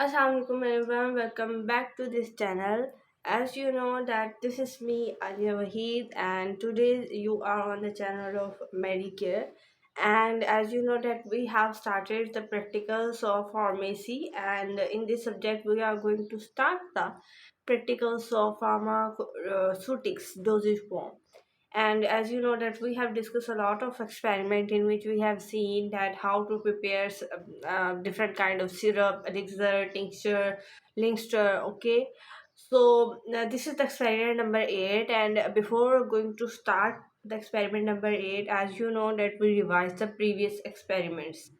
Assalamualaikum everyone, welcome back to this channel. As you know that this is me Alia Waheed and today you are on the channel of Medicare, and as you know that we have started the practicals of pharmacy, and in this subject we are going to start the practicals of pharmaceutics dosage form. And as you know that we have discussed a lot of experiment in which we have seen that how to prepare different kind of syrup, elixir, tincture, lincture. Okay, so now this is the experiment number 8, and before going to start the experiment number 8, as you know that we revised the previous experiments,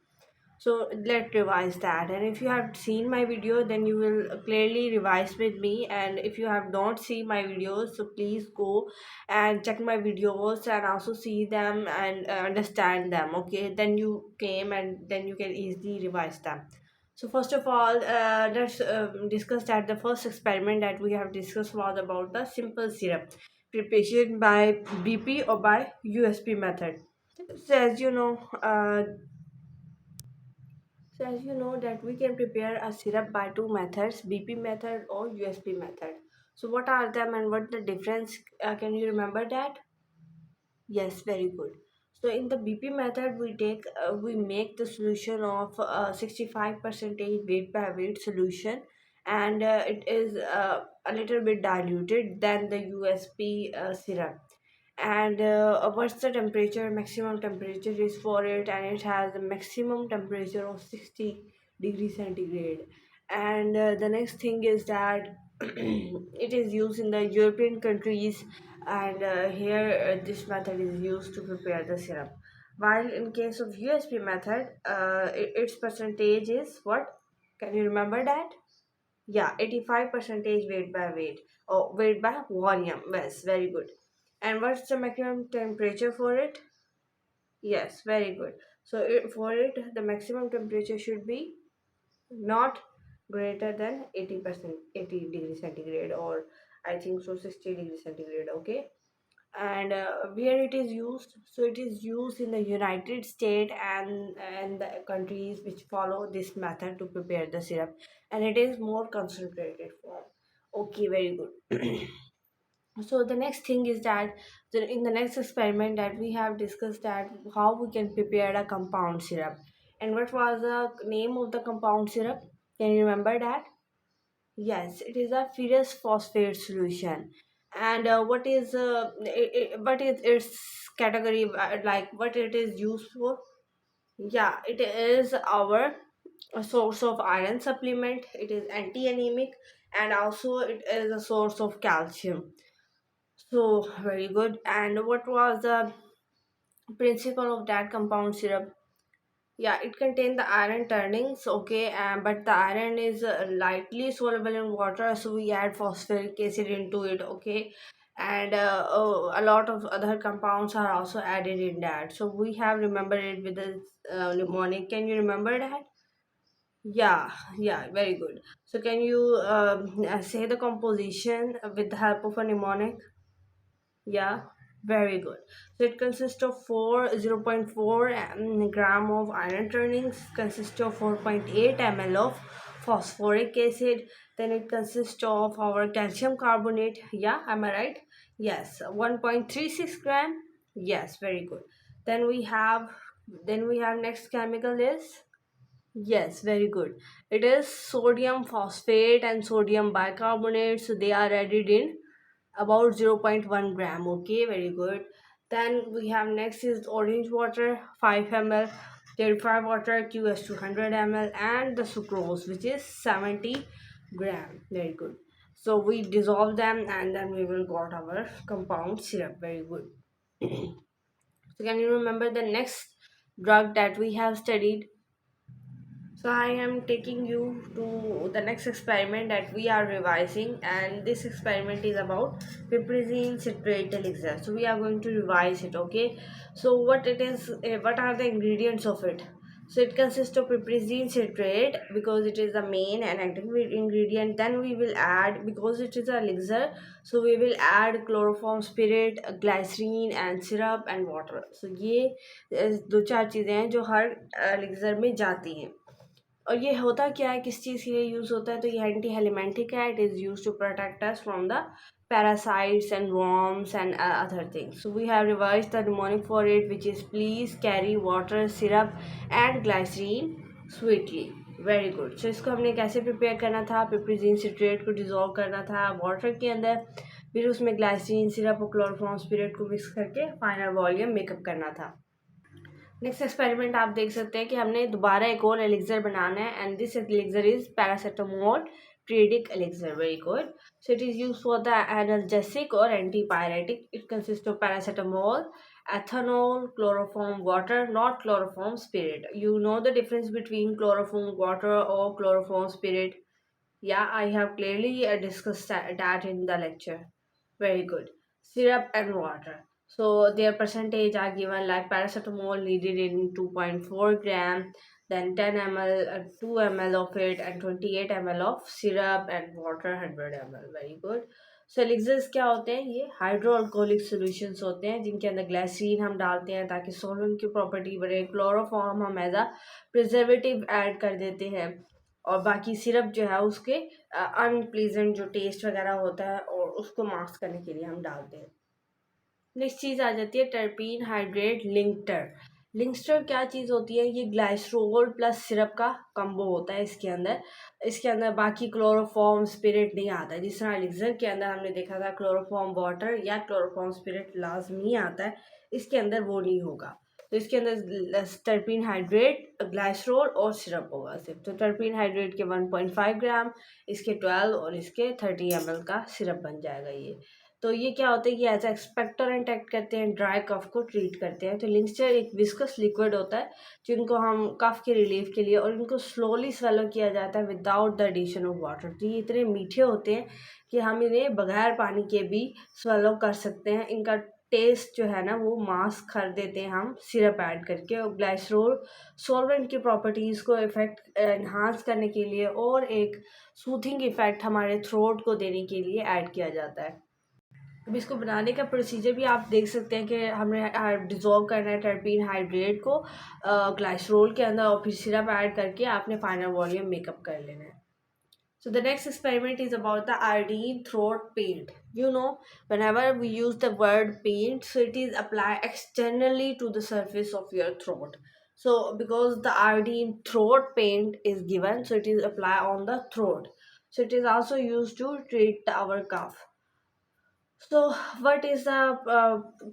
so let's revise that. And if you have seen my video, then you will clearly revise with me. And if you have not seen my videos, so please go and check my videos and also see them and understand them. Okay, then you came and then you can easily revise them. So first of all, let's discuss that the first experiment that we have discussed was about the simple syrup preparation by BP or by USP method. So as you know that we can prepare a syrup by two methods, BP method or USP method. So what are them and what the difference? Can you remember that? Yes, very good. So in the BP method, we make the solution of 65 percentage weight by weight solution, and it is a little bit diluted than the USP syrup. And what's the temperature? Maximum temperature is for it, and it has a maximum temperature of 60 degrees centigrade. And the next thing is that it is used in the European countries, and here this method is used to prepare the syrup. While in case of USP method, its percentage is what? Can you remember that? Yeah, 85 percentage weight by weight or weight by volume. Yes, very good. And what's the maximum temperature for it? Yes, very good. So for it, the maximum temperature should be not greater than 80%, 80 degrees centigrade, or I think so 60 degrees centigrade. Okay, and where it is used, so it is used in the United States and the countries which follow this method to prepare the syrup, and it is more concentrated form. Okay, very good. So the next thing is that in the next experiment that we have discussed that how we can prepare a compound syrup. And what was the name of the compound syrup? Can you remember that? Yes, it is a ferrous phosphate solution. And what is its category, like what it is used for? Yeah, it is our a source of iron supplement. It is anti-anemic, and also it is a source of calcium. So very good. And what was the principle of that compound syrup? Yeah, it contains the iron turnings, okay, but the iron is lightly soluble in water, so we add phosphoric acid into it, okay, and a lot of other compounds are also added in that. So we have remembered it with the mnemonic. Can you remember that? Yeah, yeah, very good. So can you say the composition with the help of a mnemonic? Yeah, very good. So it consists of 0.4 gram of iron turnings, consists of 4.8 ml of phosphoric acid, then it consists of our calcium carbonate. Yeah, am I right? Yes, 1.36 gram. Yes, very good. Then we have next chemical is, yes, very good. It is sodium phosphate and sodium bicarbonate, so they are added in about 0.1 gram. Okay, very good. Then we have next is orange water 5 ml, purified water QS 200 ml, and the sucrose which is 70 gram. Very good. So we dissolve them and then we will got our compound syrup. Very good. So can you remember the next drug that we have studied? So I am taking you to the next experiment that we are revising, and this experiment is about piperazine citrate elixir. So we are going to revise it. Okay. So what it is? What are the ingredients of it? So it consists of piperazine citrate because it is the main and active ingredient. Then we will add, because it is a elixir, so we will add chloroform spirit, glycerine and syrup and water. So ये दो चार चीज़ें हैं जो हर elixir में जाती हैं. और ये होता क्या है, किस चीज़ के लिए यूज़ होता है, तो ये एंटी हेलिमेंटिक है. It is use to protect us from the parasites and worms and other things. So we have revised the mnemonic for it, which is please carry water, syrup and glycerine sweetly. Very good. So इसको हमने कैसे prepare करना था, पिपरीजीन citrate को dissolve करना था water के अंदर, फिर उसमें ग्लाइसरीन सिरप और क्लोरोफॉर्म स्पिरिट को मिक्स करके फाइनल वॉल्यूम मेकअप करना था. नेक्स्ट एक्सपेरिमेंट आप देख सकते हैं कि हमने दोबारा एक और एलिक्सर बनाना है, and this elixir is paracetamol periodic elixir. Very good. So it is used for the analgesic or antipyretic. It consists of paracetamol, ethanol, chloroform water, not chloroform spirit. You know the difference between chloroform water or chloroform spirit? Yeah, I have clearly discussed that in the lecture. Very good. Syrup and water. So their percentage are given like paracetamol needed in 2.4 gram, then 10 ml, 2 ml of it, and 28 ml of syrup, and water 100 ml. Very good. So elixirs क्या होते हैं, ये हाइड्रोअल्कोहलिक solutions होते हैं जिनके अंदर glycerine हम डालते हैं ताकि सोलन की प्रॉपर्टी बढ़े, क्लोरोफॉर्म हम एज अ प्रिजर्वेटिव ऐड कर देते हैं, और बाकी सिरप जो है उसके अनप्लीजेंट जो टेस्ट वगैरह होता है और उसको मास्क करने के लिए हम डालते हैं. नेक्स्ट चीज़ आ जाती है टर्पीन हाइड्रेट लिंक्टर. लिंक्टर क्या चीज़ होती है, ये ग्लाइसरोल प्लस सिरप का कम्बो होता है इसके अंदर. इसके अंदर बाकी क्लोरोफॉर्म स्पिरिट नहीं आता है, जिस तरह एलिक्सर के अंदर हमने देखा था क्लोरोफॉर्म वाटर या क्लोरोफॉर्म स्पिरिट लाजमी आता है, इसके अंदर वो नहीं होगा. तो इसके अंदर टर्पीन हाइड्रेट, ग्लाइसरोल और सिरप होगा सिर्फ. तो टर्पीन हाइड्रेट के 1.5 ग्राम, इसके 12 और इसके 30 ml का सिरप बन जाएगा ये. तो ये क्या होता है कि एज एक्सपेक्टोरेंट एक्ट करते हैं, ड्राई कफ को ट्रीट करते हैं. तो लिंक्चर एक विस्कस लिक्विड होता है जिनको हम कफ के रिलीफ के लिए, और इनको स्लोली स्वेलो किया जाता है without the addition of water. तो ये इतने मीठे होते हैं कि हम इन्हें बगैर पानी के भी स्वेलो कर सकते हैं. इनका टेस्ट जो है ना वो मास्क कर देते हैं हम सिरप ऐड करके, और ग्लाइसरोल सॉल्वेंट की प्रॉपर्टीज़ को इफेक्ट एनहांस करने के लिए और एक सूथिंग इफेक्ट हमारे थ्रोट को देने के लिए ऐड किया जाता है. अब इसको बनाने का प्रोसीजर भी आप देख सकते हैं कि हमने डिज़ोल्व करना है टर्पीन हाइड्रेट को ग्लाइसरोल के अंदर, और फिर सिरप ऐड करके आपने फाइनल वॉल्यूम मेकअप कर लेना है. So the next experiment is about the iodine throat paint. You know, whenever we use the word paint, so it is applied externally to the surface of your throat. So because the iodine throat paint is given, so it is applied on the throat. So it is also used to treat our cough. So, what is the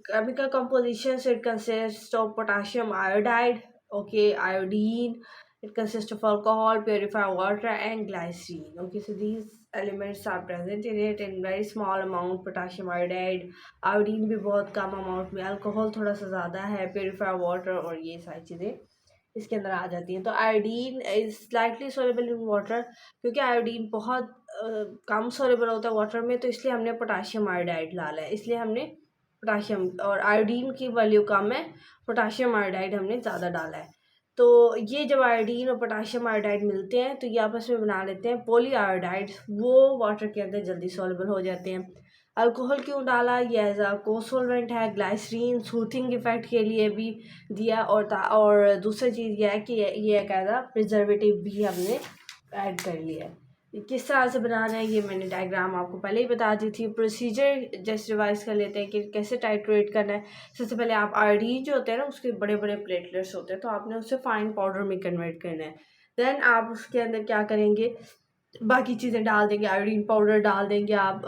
chemical composition? So, it consists of potassium iodide, okay, iodine. It consists of alcohol, purified water, and glycerine. Okay, so these elements are present in it in very small amount. Potassium iodide, iodine भी बहुत कम amount में, alcohol थोड़ा सा ज़्यादा है, purified water और ये सारी चीज़ें इसके अंदर आ जाती हैं. तो iodine is slightly soluble in water, क्योंकि आयोडीन बहुत कम सोलेबल होता है वाटर में, तो इसलिए हमने पोटाशियम आयोडाइड डाला है. इसलिए हमने पोटाशियम, और आयोडीन की वैल्यू कम है, पोटाशियम आयोडाइड हमने ज़्यादा डाला है. तो ये जब आयोडीन और पोटाशियम आयोडाइड मिलते हैं तो ये आपस में बना लेते हैं पॉली आयोडाइड, वो वाटर के अंदर जल्दी सॉल्युबल हो जाते हैं. अल्कोहल क्यों डाला, ये एज अ कोसोल्वेंट है. ग्लाइसरीन सूथिंग इफेक्ट के लिए भी दिया, और दूसरी चीज़ यह है कि ये एक एज अ प्रिजर्वेटिव भी हमने ऐड कर लिया है. किस तरह से बनाना है ये मैंने डायग्राम आपको पहले ही बता दी थी. प्रोसीजर जस्ट रिवाइज कर लेते हैं कि कैसे टाइट्रेट करना है. सबसे पहले आप आयोडीन जो होते हैं ना उसके बड़े बड़े प्लेटलेट्स होते हैं, तो आपने उसे फाइन पाउडर में कन्वर्ट करना है. देन आप उसके अंदर क्या करेंगे, बाकी चीज़ें डाल देंगे, आयोडीन पाउडर डाल देंगे आप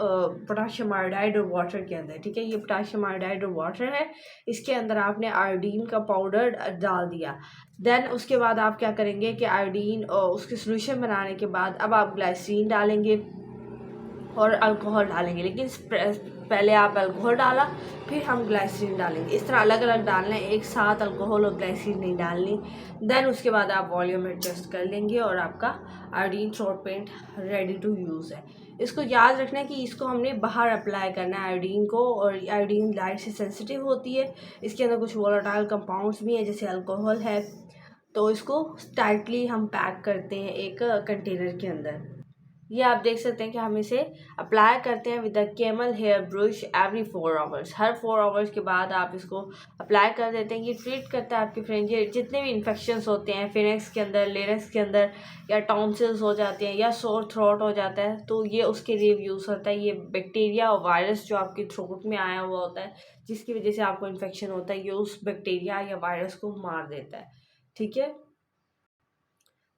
पोटाशियम आयोडाइड और वाटर के अंदर. ठीक है, ये पोटाशियम आयोडाइड और वाटर है, इसके अंदर आपने आयोडीन का पाउडर डाल दिया. देन उसके बाद आप क्या करेंगे कि आयोडीन उसके सोल्यूशन बनाने के बाद अब आप ग्लाइसरीन डालेंगे और अल्कोहल डालेंगे, लेकिन पहले आप अल्कोहल डाला फिर हम ग्लाइसरीन डालेंगे. इस तरह अलग अलग डालना है, एक साथ अल्कोहल और ग्लाइसरीन नहीं डालनी. देन उसके बाद आप वॉल्यूम एडजस्ट कर लेंगे और आपका iodine throat paint ready to use है. इसको याद रखना है कि इसको हमने बाहर अप्लाई करना है आयोडीन को, और आयोडीन लाइट से सेंसिटिव होती है. इसके अंदर कुछ वोलेटाइल कंपाउंड्स भी हैं जैसे अल्कोहल है, तो इसको टाइटली हम पैक करते हैं एक कंटेनर के अंदर. ये आप देख सकते हैं कि हम इसे अप्लाई करते हैं with the camel hair brush every 4 hours. हर 4 आवर्स के बाद आप इसको अप्लाई कर देते हैं। ये ट्रीट करता है आपके फ्रेंजियड जितने भी इन्फेक्शंस होते हैं फिनेक्स के अंदर, लेरेक्स के अंदर, या टॉन्सिल्स हो जाते हैं या सोर थ्रोट हो जाता है, तो ये उसके लिए यूज़ होता है। ये बैक्टीरिया और वायरस जो आपकी थ्रोट में आया हुआ होता है जिसकी वजह से आपको इन्फेक्शन होता है, ये उस बैक्टीरिया या वायरस को मार देता है। ठीक है।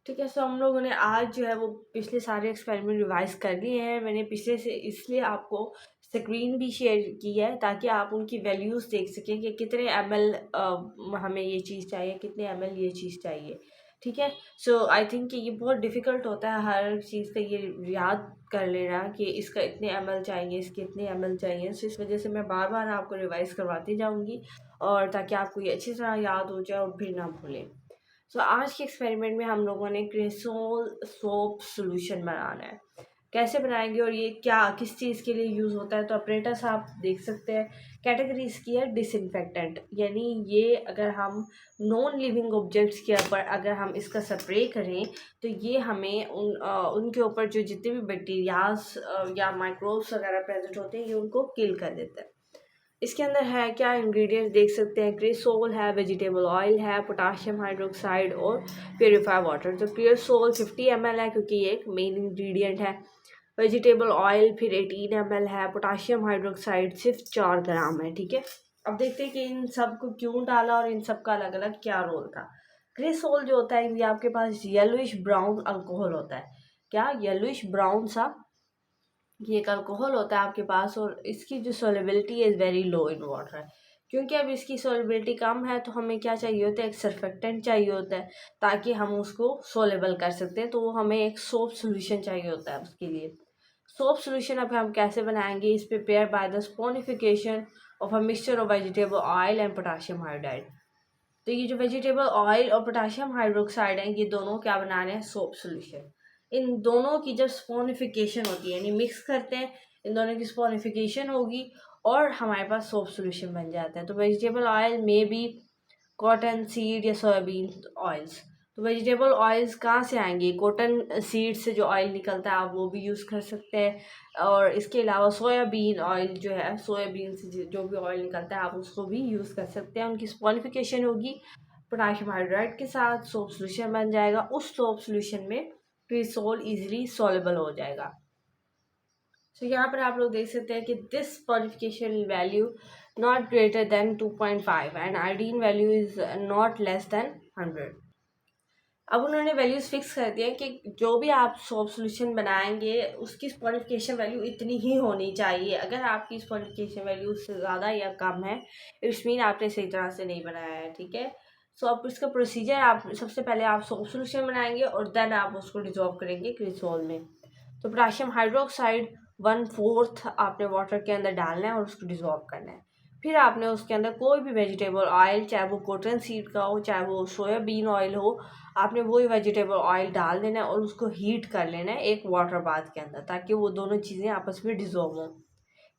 ठीक है, सो हम लोगों ने आज जो है वो पिछले सारे एक्सपेरिमेंट रिवाइज कर लिए हैं। मैंने पिछले से इसलिए आपको स्क्रीन भी शेयर की है ताकि आप उनकी वैल्यूज़ देख सकें कि कितने ml हमें ये चीज़ चाहिए, कितने ml ये चीज़ चाहिए। ठीक है। सो आई थिंक कि ये बहुत डिफ़िकल्ट होता है हर चीज़ का ये याद कर लेना कि इसका इतने ml चाहिए, इसके इतने ml चाहिए। सो इस वजह से मैं बार बार आपको रिवाइज़ करवाती जाऊँगी और ताकि आपको ये अच्छी तरह याद हो जाए और फिर ना भूलें। सो आज के एक्सपेरिमेंट में हम लोगों ने क्रेसोल सोप सॉल्यूशन बनाना है। कैसे बनाएंगे और ये क्या किस चीज़ के लिए यूज़ होता है, तो ऑपरेटर्स आप देख सकते हैं। कैटेगरी इसकी है डिसइंफेक्टेंट, यानी ये अगर हम नॉन लिविंग ऑब्जेक्ट्स के ऊपर अगर हम इसका स्प्रे करें तो ये हमें उनके ऊपर जो जितने भी बैक्टीरियाज या माइक्रोब्स वगैरह प्रेजेंट होते हैं ये उनको किल कर देता है। इसके अंदर है क्या इंग्रेडिएंट्स देख सकते हैं। क्रिसोल है, वेजिटेबल ऑयल है, पोटाशियम हाइड्रोक्साइड और प्योरीफाई वाटर। तो क्रिसोल 50 ml है क्योंकि ये एक मेन इंग्रेडिएंट है। वेजिटेबल ऑयल फिर 18 ml है। पोटाशियम हाइड्रोक्साइड सिर्फ 4 ग्राम है। ठीक है। अब देखते हैं कि इन सब को क्यों डाला और इन सब का अलग अलग क्या रोल था। क्रिसोल जो होता है ये आपके पास येलोइश ब्राउन अल्कोहल होता है। क्या येलोइश ब्राउन सा ये एक अल्कोहल होता है आपके पास और इसकी जो solubility is very low in water. क्योंकि अब इसकी सोलेबिलिटी कम है तो हमें क्या चाहिए होता है, एक सर्फेक्टेंट चाहिए होता है ताकि हम उसको सोलेबल कर सकते हैं। तो वो हमें एक सोप सोल्यूशन चाहिए होता है उसके लिए। सोप सोल्यूशन अब हम कैसे बनाएंगे, इस prepare by the saponification of a mixture of vegetable oil and potassium hydride. तो ये जो वेजिटेबल ऑयल और पोटाशियम हाइड्रोक्साइड है ये दोनों क्या बना रहे हैं, सोप सोल्यूशन। इन दोनों की जब स्पोनिफिकेशन होती है यानी मिक्स करते हैं, इन दोनों की स्पोनिफिकेशन होगी और हमारे पास सोप सोल्यूशन बन जाता है। तो वेजिटेबल ऑयल में भी कॉटन सीड या सोयाबीन ऑयल्स। तो वेजिटेबल ऑयल्स कहाँ से आएंगे, कॉटन सीड से जो ऑयल निकलता है आप वो भी यूज़ कर सकते हैं। और इसके अलावा सोयाबीन ऑयल जो है, सोयाबीन से जो भी ऑयल निकलता है आप उसको भी यूज़ कर सकते हैं। उनकी स्पॉलिफिकेशन होगी पोटाशियम हाइड्राइड के साथ, सोप सोल्यूशन बन जाएगा। उस सोप सोल्यूशन में क्रिसोल इजीली सॉल्युबल हो जाएगा। तो यहाँ पर आप लोग देख सकते हैं कि this qualification value not greater than 2.5 and iodine value is not less than 100। अब उन्होंने वैल्यूज़ फिक्स कर दिया कि जो भी आप सोप सोल्यूशन बनाएंगे उसकी क्वालिफिकेशन वैल्यू इतनी ही होनी चाहिए। अगर आपकी क्वालिफिकेशन वैल्यू उससे ज़्यादा या कम है इट्स मीन आपने सही तरह से नहीं बनाया है। ठीक है। सो अब इसका प्रोसीजर, आप सबसे पहले आप सोप सोल्यूशन बनाएंगे और देन आप उसको डिजॉल्व करेंगे क्रिसोल में। तो पोटाशियम हाइड्रोक्साइड 1/4 आपने वाटर के अंदर डालना है और उसको डिजॉल्व करना है। फिर आपने उसके अंदर कोई भी वेजिटेबल ऑयल, चाहे वो कॉटन सीड का हो चाहे वो सोयाबीन ऑयल हो, आपने वही वेजिटेबल ऑयल डाल देना है और उसको हीट कर लेना है एक वाटर बाथ के अंदर ताकि वो दोनों चीज़ें आपस में डिजॉल्व हों।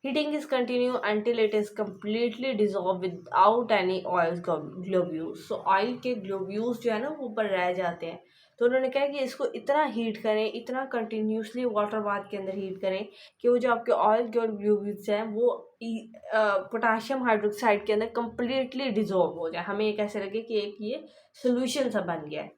Heating is continue until it is completely dissolved without any oil globules। So oil के ग्लोब्यूल्स जो है ना वो ऊपर रह जाते हैं। तो उन्होंने कहा कि इसको इतना हीट करें, इतना कंटिन्यूसली वाटर बाथ के अंदर हीट करें कि वो जो आपके ऑयल के ग्लोब्यूल्स हैं वो पोटाशियम हाइड्रोक्साइड के अंदर कम्प्लीटली डिजॉल्व हो जाए। हमें एक ऐसे लगे कि एक ये सोल्यूशन सा बन गया है।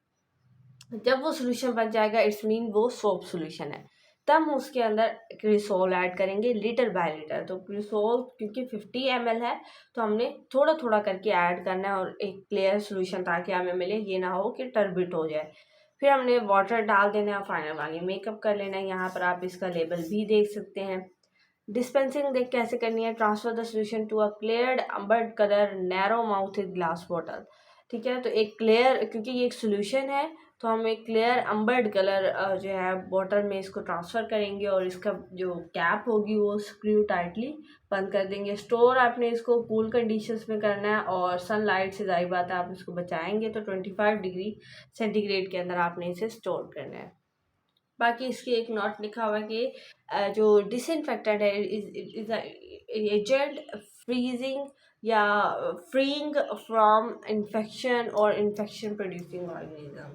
जब वो सोल्यूशन बन जाएगा इट्स मीन वो सोप सोल्यूशन है। तब हम उसके अंदर क्रिसोल ऐड करेंगे लीटर बाय लीटर। तो क्रिसोल क्योंकि 50 ml है तो हमने थोड़ा थोड़ा करके ऐड करना है और एक क्लियर सोल्यूशन ताकि हमें मिले, ये ना हो कि टर्बिट हो जाए। फिर हमने वाटर डाल देना है, फाइनल आगे मेकअप कर लेना है। यहाँ पर आप इसका लेबल भी देख सकते हैं। डिस्पेंसिंग देख कैसे करनी है, transfer the solution to a cleared ambered colour narrow mouthed glass bottle. ठीक है। तो एक क्लियर, क्योंकि ये एक सोल्यूशन है तो हम एक क्लियर अम्बर्ड कलर जो है बॉटल में इसको ट्रांसफ़र करेंगे और इसका जो कैप होगी वो स्क्रू टाइटली बंद कर देंगे। स्टोर आपने इसको कूल कंडीशंस में करना है और सनलाइट से ज़ाहिर बात है आप इसको बचाएंगे तो 25 डिग्री सेंटीग्रेड के अंदर आपने इसे स्टोर करना है। बाकी इसकी एक नोट लिखा हुआ है कि जो डिसइंफेक्टेंट है इज एजेंट फ्रीजिंग या फ्रीइंग फ्रॉम इन्फेक्शन और infection producing organism.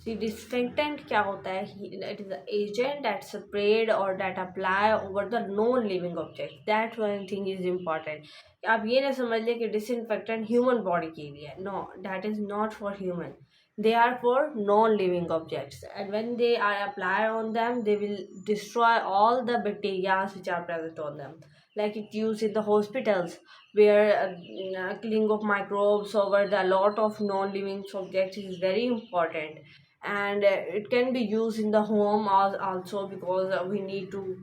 See, disinfectant क्या होता है? It is the agent that sprayed or that apply over the non-living object. That one thing is important. आप ये ना समझ ले कि disinfectant human body के लिए है. No, that is not for human. They are for non-living objects, and when they are applied on them, they will destroy all the bacteria which are present on them. Like it used in the hospitals where killing of microbes over the lot of non-living subjects is very important, and it can be used in the home also, because we need to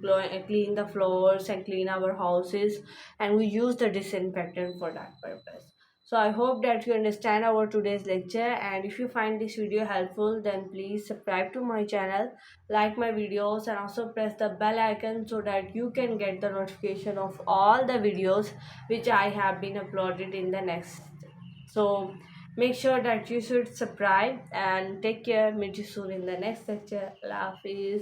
clean the floors and clean our houses, and we use the disinfectant for that purpose. So I hope that you understand our today's lecture, and if you find this video helpful, then please subscribe to my channel, like my videos, and also press the bell icon so that you can get the notification of all the videos which I have been uploaded in the next. So make sure that you should subscribe, and take care. Meet you soon in the next lecture. Allah Hafiz.